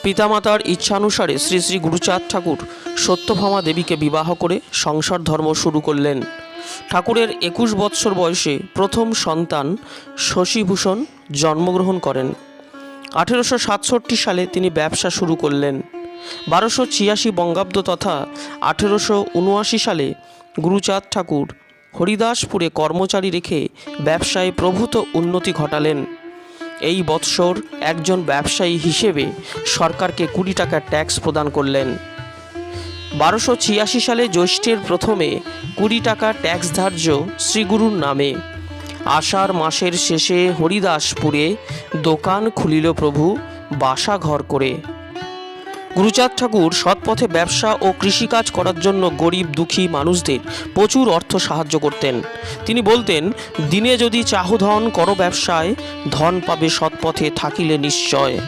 পিতামাতার ইচ্ছানুসারে শ্রী শ্রী গুরুচাঁদ ঠাকুর সত্যভামা দেবীকে বিবাহ করে সংসার ধর্ম শুরু করলেন। ঠাকুরের 21 বৎসর বয়সে প্রথম সন্তান শশীভূষণ জন্মগ্রহণ করেন। 1867 সালে তিনি ব্যবসা শুরু করলেন। 1286 বঙ্গাব্দ তথা 1879 সালে গুরুচাঁদ ঠাকুর হরিদাসপুরে কর্মচারী রেখে ব্যবসায় প্রভূত উন্নতি ঘটালেন। এই বৎসর একজন ব্যবসায়ী হিসেবে সরকারকে 20 টাকা ট্যাক্স প্রদান করলেন। 1286 সালে জ্যৈষ্ঠের প্রথমে 20 টাকা ট্যাক্স ধার্য শ্রীগুরুর নামে। আষাঢ় মাসের শেষে হরিদাসপুরে দোকান খুলিল প্রভু বাসা ঘর করে। গুরুচাঁদ ঠাকুর সৎপথে ব্যবসা ও কৃষিকাজ করার জন্য গরিব দুঃখী মানুষদের প্রচুর অর্থ সাহায্য করতেন। তিনি বলতেন, দিনে যদি চাহ ধন করো ব্যবসায়, ধন পাবে সৎপথে থাকিলে নিশ্চয়।